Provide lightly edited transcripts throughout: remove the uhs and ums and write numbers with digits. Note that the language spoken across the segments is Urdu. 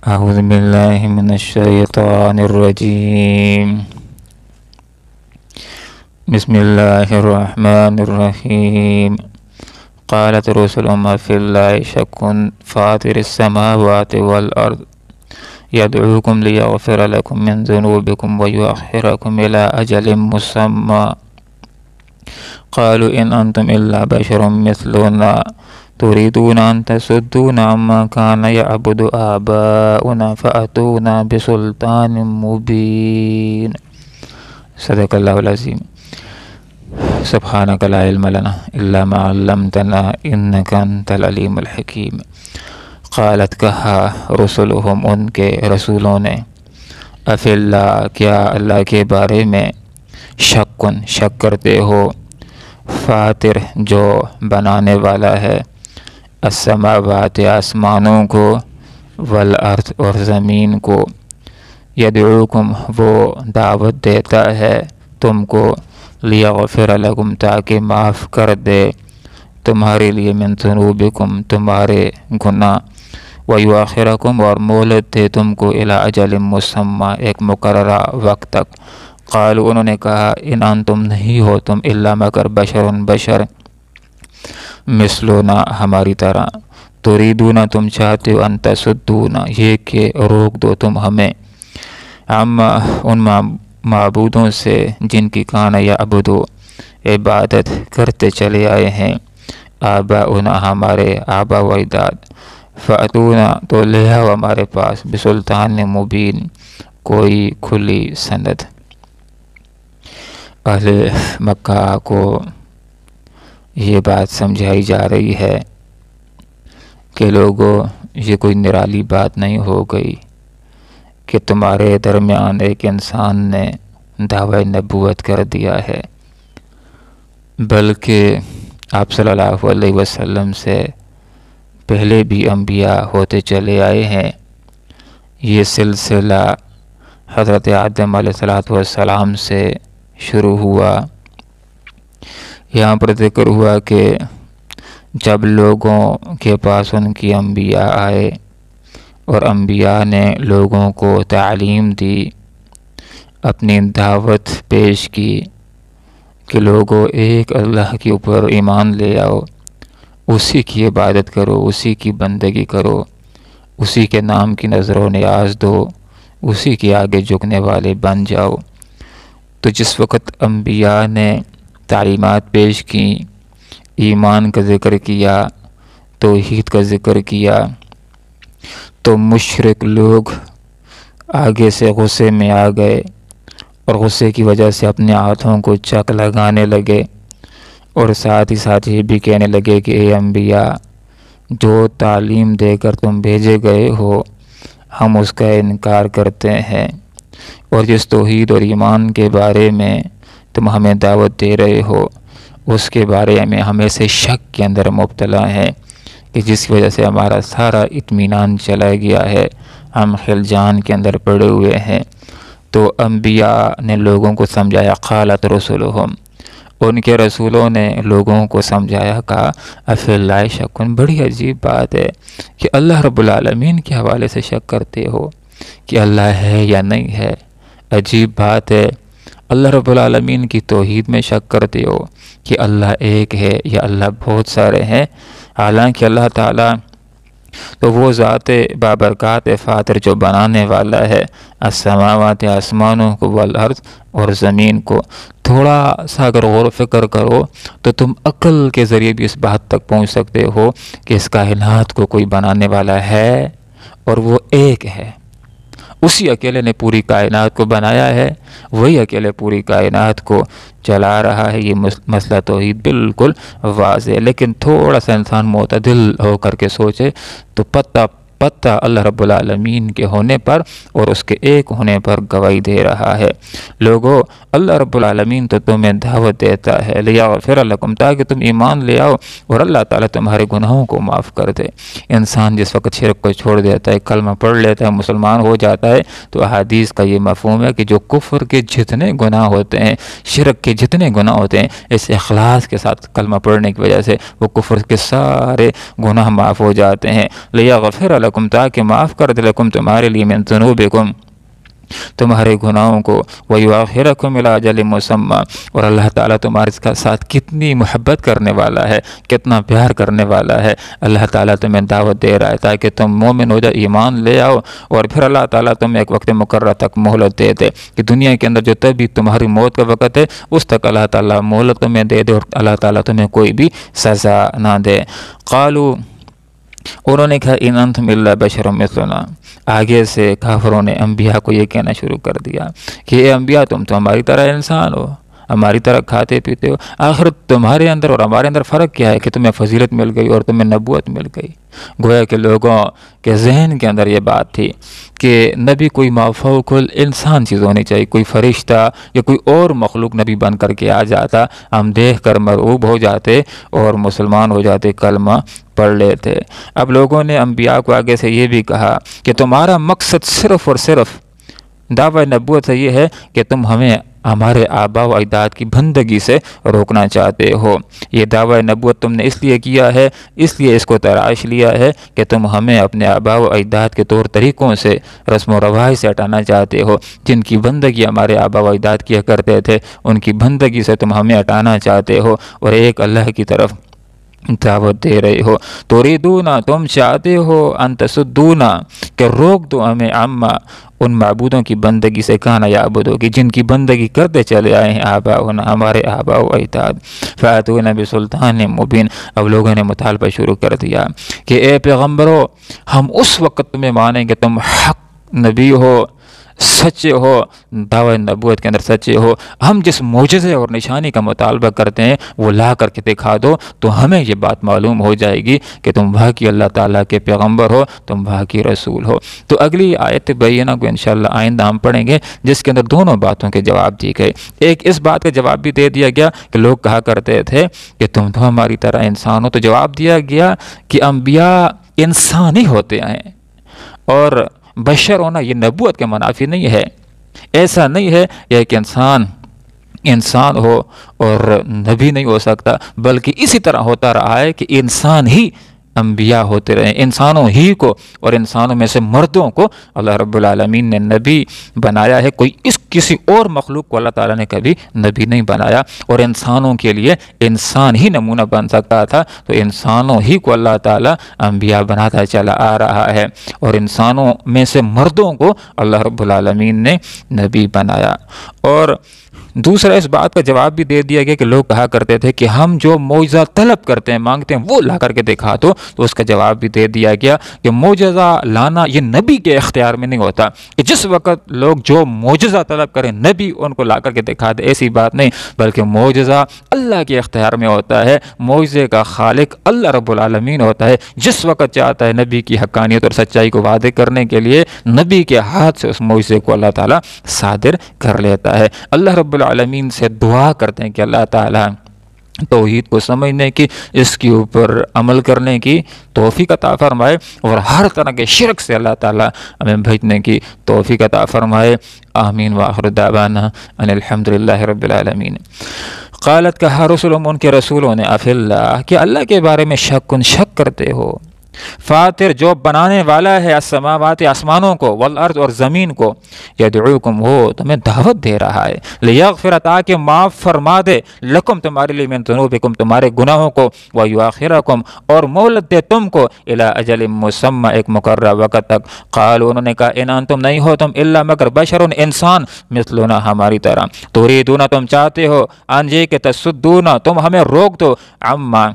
أعوذ بالله من الشيطان الرجيم. بسم الله الرحمن الرحيم. قالت رسلهم في الله شك فاطر السماوات والأرض يدعوكم ليغفر لكم من ذنوبكم ويؤخركم إلى أجل مسمى قالوا إن أنتم إلا بشر مثلنا تريدون أن تصدونا عما كان يعبد آباؤنا فأتونا بسلطان مبين. صدق الله العظيم. سبحانك لا علم لنا إلا ما علمتنا إنك أنت العليم الحكيم. قالت کہا رسولہم ان کے رسولوں نے افی اللہ کیا اللہ کے بارے میں شک کرتے ہو فاتر جو بنانے والا ہے السماوات آسمانوں کو والارض اور زمین کو یدعوکم وہ دعوت دیتا ہے تم کو لیغفر لکم تاکہ معاف کر دے تمہارے لیے من ذنوبکم تمہارے گناہ ویؤخرکم اور مہلت دے تم کو الی اجل مسمى ایک مقررہ وقت تک قالوا انہوں نے کہا ان انتم نہیں ہو تم الا مگر بشر مثلنا ہماری طرح تريدون تم چاہتے ہو ان تصدونا یہ کہ روک دو تم ہمیں اما ان معبودوں سے جن کی کان یعبدو عبادت کرتے چلے آئے ہیں آباؤنا ہمارے آبا و اجداد فاتونا تو لے آؤ ہمارے پاس بسلطان مبین کوئی کھلی سند۔ اہل مکہ کو یہ بات سمجھائی جا رہی ہے کہ لوگوں یہ کوئی نرالی بات نہیں ہو گئی کہ تمہارے درمیان ایک انسان نے دعوی نبوت کر دیا ہے، بلکہ آپ صلی اللہ علیہ وسلم سے پہلے بھی انبیاء ہوتے چلے آئے ہیں۔ یہ سلسلہ حضرت آدم علیہ السلام سے شروع ہوا۔ یہاں پر ذکر ہوا کہ جب لوگوں کے پاس ان کی انبیاء آئے اور انبیاء نے لوگوں کو تعلیم دی، اپنی دعوت پیش کی کہ لوگوں ایک اللہ کے اوپر ایمان لے آؤ، اسی کی عبادت کرو، اسی کی بندگی کرو، اسی کے نام کی نظر و نیاز دو، اسی کے آگے جھکنے والے بن جاؤ۔ تو جس وقت انبیاء نے تعلیمات پیش کی، ایمان کا ذکر کیا، توحید کا ذکر کیا، تو مشرک لوگ آگے سے غصے میں آ گئے اور غصے کی وجہ سے اپنے ہاتھوں کو چک لگانے لگے اور ساتھ ہی یہ بھی کہنے لگے کہ اے انبیاء جو تعلیم دے کر تم بھیجے گئے ہو ہم اس کا انکار کرتے ہیں، اور جس توحید اور ایمان کے بارے میں تم ہمیں دعوت دے رہے ہو اس کے بارے میں ہمیں سے شک کے اندر مبتلا ہیں کہ جس کی وجہ سے ہمارا سارا اطمینان چلا گیا ہے، ہم خلجان کے اندر پڑے ہوئے ہیں۔ تو انبیاء نے لوگوں کو سمجھایا، قالت رسولہم ان کے رسولوں نے لوگوں کو سمجھایا، کہا افی اللہ شک، بڑی عجیب بات ہے کہ اللہ رب العالمین کے حوالے سے شک کرتے ہو کہ اللہ ہے یا نہیں ہے۔ عجیب بات ہے، اللہ رب العالمین کی توحید میں شک کرتے ہو کہ اللہ ایک ہے یا اللہ بہت سارے ہیں، حالانکہ اللہ تعالیٰ تو وہ ذات بابرکات فاتر جو بنانے والا ہے السماوات آسمانوں کو والارض اور زمین کو۔ تھوڑا سا اگر غور و فکر کرو تو تم عقل کے ذریعے بھی اس بات تک پہنچ سکتے ہو کہ اس کائنات کو کوئی بنانے والا ہے اور وہ ایک ہے، اسی اکیلے نے پوری کائنات کو بنایا ہے، وہی اکیلے پوری کائنات کو چلا رہا ہے۔ یہ مسئلہ توحید بالکل واضح ہے، لیکن تھوڑا سا انسان معتدل ہو کر کے سوچے تو پتہ اللہ رب العالمین کے ہونے پر اور اس کے ایک ہونے پر گواہی دے رہا ہے۔ لوگوں اللہ رب العالمین تو تمہیں دعوت دیتا ہے لیغفر لکم تاکہ تم ایمان لے آؤ اور اللہ تعالیٰ تمہارے گناہوں کو معاف کر دے۔ انسان جس وقت شرک کو چھوڑ دیتا ہے، کلمہ پڑھ لیتا ہے، مسلمان ہو جاتا ہے، تو احادیث کا یہ مفہوم ہے کہ جو کفر کے جتنے گناہ ہوتے ہیں، شرک کے جتنے گناہ ہوتے ہیں، اس اخلاص کے ساتھ کلمہ پڑھنے کی وجہ سے وہ کفر کے سارے گناہ معاف ہو جاتے ہیں۔ لیغفر لکم لکم تاکہ معاف کر دے لکم تمہارے لیے من ذنوبکم تمہارے گناہوں کو وَيُؤَخِّرَكُمْ إِلَىٰ أَجَلٍ مُّسَمًّى اور اللہ تعالیٰ تمہارے ساتھ کتنی محبت کرنے والا ہے، کتنا پیار کرنے والا ہے۔ اللہ تعالیٰ تمہیں دعوت دے رہا ہے تاکہ تم مومن ہو جاؤ، ایمان لے آؤ، اور پھر اللہ تعالیٰ تمہیں ایک وقت مقررہ تک مہلت دے دے کہ دنیا کے اندر جو تبھی تمہاری موت کا وقت ہے اس تک اللہ تعالیٰ مہلت تمہیں دے دے اور اللہ تعالیٰ تمہیں کوئی بھی سزا نہ دے۔ قالوا انہوں نے کہا ان انتم الا بشر مثلنا، آگے سے کافروں نے انبیاء کو یہ کہنا شروع کر دیا کہ اے انبیاء تم تو ہماری طرح انسان ہو، ہماری طرح کھاتے پیتے ہو، آخر تمہارے اندر اور ہمارے اندر فرق کیا ہے کہ تمہیں فضیلت مل گئی اور تمہیں نبوت مل گئی۔ گویا کہ لوگوں کے ذہن کے اندر یہ بات تھی کہ نبی کوئی مافوق الانسان چیز ہونی چاہیے، کوئی فرشتہ یا کوئی اور مخلوق نبی بن کر کے آ جاتا، ہم دیکھ کر مرعوب ہو جاتے اور مسلمان ہو جاتے، کلمہ پڑھ لیتے۔ اب لوگوں نے انبیاء کو آگے سے یہ بھی کہا کہ تمہارا مقصد صرف اور صرف دعوی نبوت سے یہ ہے کہ تم ہمیں ہمارے آباء و اجداد کی بندگی سے روکنا چاہتے ہو۔ یہ دعوی نبوت تم نے اس لیے کیا ہے، اس لیے اس کو تراش لیا ہے کہ تم ہمیں اپنے آباء و اجداد کے طور طریقوں سے، رسم و رواج سے ہٹانا چاہتے ہو، جن کی بندگی ہمارے آباء و اجداد کیا کرتے تھے ان کی بندگی سے تم ہمیں ہٹانا چاہتے ہو اور ایک اللہ کی طرف دعوت دے رہے ہو۔ تریدونا تم چاہتے ہو ان تصدونا کہ روک دو ہمیں عما ان معبودوں کی بندگی سے کانا یعبدو کی جن کی بندگی کرتے چلے آئے ہیں آباؤنا ہمارے آباء و اجداد۔ فاتونا بسلطان مبین، اب لوگوں نے مطالبہ شروع کر دیا کہ اے پیغمبرو ہم اس وقت تمہیں مانیں گے تم حق نبی ہو، سچے ہو، دعوی نبوت کے اندر سچے ہو، ہم جس معجزے اور نشانی کا مطالبہ کرتے ہیں وہ لا کر کے دکھا دو تو ہمیں یہ بات معلوم ہو جائے گی کہ تم واقعی اللہ تعالیٰ کے پیغمبر ہو، تم واقعی رسول ہو۔ تو اگلی آیت بینہ کو انشاءاللہ آئندہ ہم پڑھیں گے جس کے اندر دونوں باتوں کے جواب دی گئے۔ ایک اس بات کا جواب بھی دے دیا گیا کہ لوگ کہا کرتے تھے کہ تم تو ہماری طرح انسان ہو، تو جواب دیا گیا کہ انبیاء انسان ہی ہوتے ہیں اور بشر ہونا یہ نبوت کے منافی نہیں ہے۔ ایسا نہیں ہے کہ ایک انسان ہو اور نبی نہیں ہو سکتا، بلکہ اسی طرح ہوتا رہا ہے کہ انسان ہی انبیاء ہوتے رہے، انسانوں ہی کو اور انسانوں میں سے مردوں کو اللہ رب العالمین نے نبی بنایا ہے۔ کسی اور مخلوق کو اللہ تعالیٰ نے کبھی نبی نہیں بنایا، اور انسانوں کے لیے انسان ہی نمونہ بن سکتا تھا، تو انسانوں ہی کو اللہ تعالیٰ انبیاء بناتا چلا آ رہا ہے، اور انسانوں میں سے مردوں کو اللہ رب العالمین نے نبی بنایا۔ اور دوسرا اس بات کا جواب بھی دے دیا گیا کہ لوگ کہا کرتے تھے کہ ہم جو معجزہ طلب کرتے ہیں، مانگتے ہیں، وہ لا کر کے دکھا دو، تو اس کا جواب بھی دے دیا گیا کہ معجزہ لانا یہ نبی کے اختیار میں نہیں ہوتا کہ جس وقت لوگ جو معجزہ طلب کریں نبی ان کو لا کر کے دکھا دے، ایسی بات نہیں، بلکہ معجزہ اللہ کے اختیار میں ہوتا ہے۔ معجزے کا خالق اللہ رب العالمین ہوتا ہے، جس وقت چاہتا ہے نبی کی حقانیت اور سچائی کو واضح کرنے کے لیے نبی کے ہاتھ سے اس معجزے کو اللہ تعالیٰ صادر کر لیتا ہے۔ اللہ رب العالمین سے دعا کرتے ہیں کہ اللہ تعالیٰ توحید کو سمجھنے کی، اس کے اوپر عمل کرنے کی توفیق عطا فرمائے، اور ہر طرح کے شرک سے اللہ تعالیٰ ہمیں بچنے کی توفیق عطا فرمائے۔ آمین وآخر دعوانا ان الحمدللہ رب العالمین۔ قالت کہا رسولوں ان کے رسولوں نے افی اللہ کہ اللہ کے بارے میں شک کرتے ہو، فاتر جو بنانے والا ہے السماوات آسمانوں کو والارض اور زمین کو، یدعوکم وہ تمہیں دعوت دے رہا ہے، لیغفر تاکہ معاف فرما دے، لکم تمہارے لیے من ذنوبکم تمہارے گناہوں کو، ویؤخرکم اور مہلت دے تم کو، الی اجل مسمی ایک مقررہ وقت تک۔ قالوا انہوں نے کہا ان انتم نہیں ہو تم الا مگر بشر انسان مثلنا ہماری طرح، تریدون تم چاہتے ہو، انجے کہ تصدون تم ہمیں روک دو، عما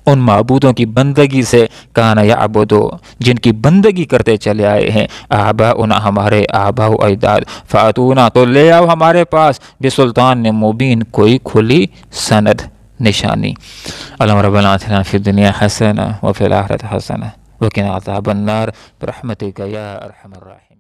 ان معبودوں کی بندگی سے، کانا یعبدو جن کی بندگی کرتے چلے آئے ہیں، آباؤنا ہمارے آباء و اجداد، فاتونا تو لے آؤ ہمارے پاس، بسلطان مبین کوئی کھلی سند نشانی۔ اللہم ربنا آتنا فی الدنیا حسنہ وفی الآخرۃ حسنہ وقنا عذاب النار برحمتک یا ارحم الراحمین۔